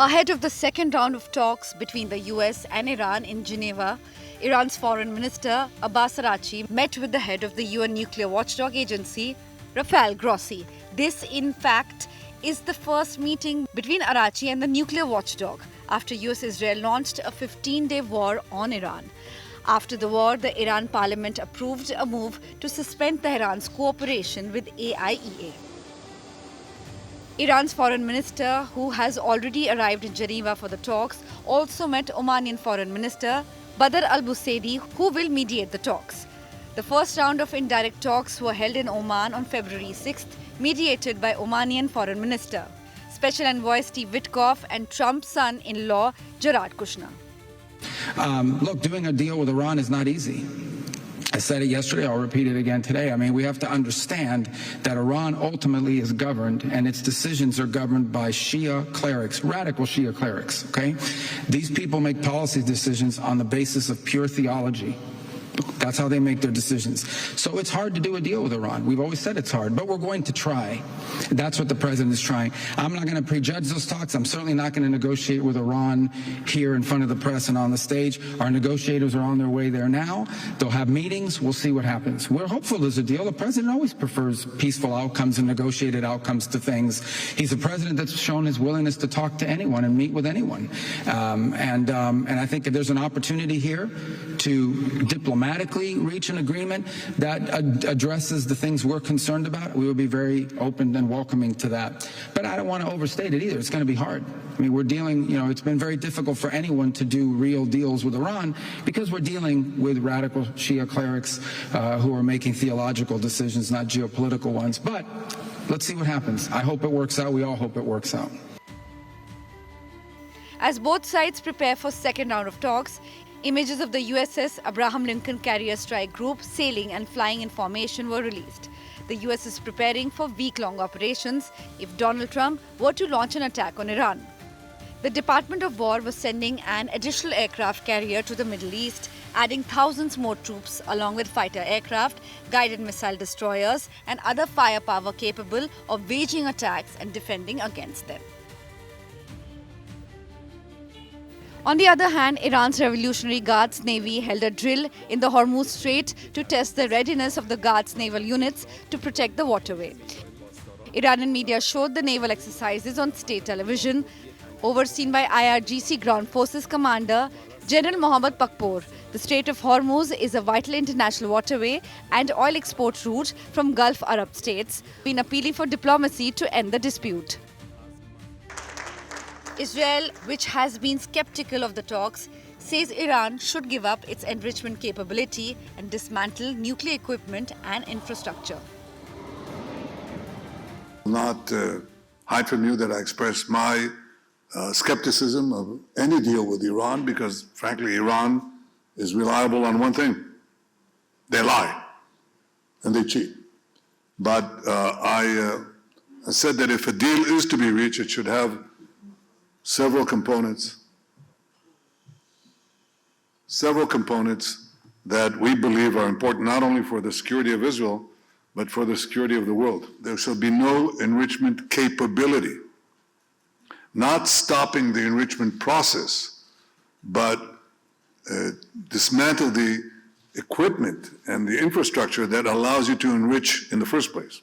Ahead of the second round of talks between the US and Iran in Geneva, Iran's Foreign Minister Abbas Araghchi met with the head of the UN nuclear watchdog agency, Rafael Grossi. This, in fact, is the first meeting between Araghchi and the nuclear watchdog after US-Israel launched a 15-day war on Iran. After the war, the Iran parliament approved a move to suspend Tehran's cooperation with AIEA. Iran's foreign minister, who has already arrived in Geneva for the talks, also met Omanian foreign minister Badr al-Busaidi, who will mediate the talks. The first round of indirect talks were held in Oman on February 6th, mediated by Omanian foreign minister, Special Envoy Steve Witkoff, and Trump's son-in-law Gerard Kushner. Look, doing a deal with Iran is not easy. I said it yesterday, I'll repeat it again today. I mean, we have to understand that Iran ultimately is governed, and its decisions are governed by Shia clerics, radical Shia clerics, okay? These people make policy decisions on the basis of pure theology. That's how they make their decisions. So it's hard to do a deal with Iran. We've always said it's hard, but we're going to try. That's what the president is trying. I'm not going to prejudge those talks. I'm certainly not going to negotiate with Iran here in front of the press and on the stage. Our negotiators are on their way there now. They'll have meetings. We'll see what happens. We're hopeful there's a deal. The president always prefers peaceful outcomes and negotiated outcomes to things. He's a president that's shown his willingness to talk to anyone and meet with anyone. And I think that there's an opportunity here to diplomatically reach an agreement that addresses the things we're concerned about. We will be very open and welcoming to that. But I don't want to overstate it either. It's going to be hard. I mean, we're dealing, it's been very difficult for anyone to do real deals with Iran because we're dealing with radical Shia clerics who are making theological decisions, not geopolitical ones. But let's see what happens. I hope it works out. We all hope it works out. As both sides prepare for second round of talks, images of the USS Abraham Lincoln carrier strike group sailing and flying in formation were released. The US is preparing for week-long operations if Donald Trump were to launch an attack on Iran. The Department of War was sending an additional aircraft carrier to the Middle East, adding thousands more troops along with fighter aircraft, guided missile destroyers, and other firepower capable of waging attacks and defending against them. On the other hand, Iran's Revolutionary Guards Navy held a drill in the Hormuz Strait to test the readiness of the Guards' naval units to protect the waterway. Iranian media showed the naval exercises on state television, overseen by IRGC Ground Forces Commander General Mohammad Pakpour. The Strait of Hormuz is a vital international waterway and oil export route from Gulf Arab states, been appealing for diplomacy to end the dispute. Israel, which has been skeptical of the talks, says Iran should give up its enrichment capability and dismantle nuclear equipment and infrastructure. Not hide from you that I express my skepticism of any deal with Iran because, frankly, Iran is reliable on one thing. They lie and they cheat. But I said that if a deal is to be reached, it should have several components that we believe are important not only for the security of Israel, but for the security of the world. There shall be no enrichment capability, not stopping the enrichment process, but dismantle the equipment and the infrastructure that allows you to enrich in the first place.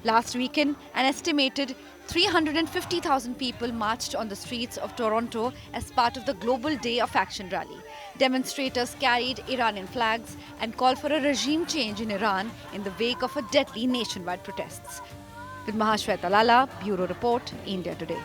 Last weekend, an estimated 350,000 people marched on the streets of Toronto as part of the Global Day of Action rally. Demonstrators carried Iranian flags and called for a regime change in Iran in the wake of a deadly nationwide protests. With Mahashweta Lala, Bureau Report, India Today.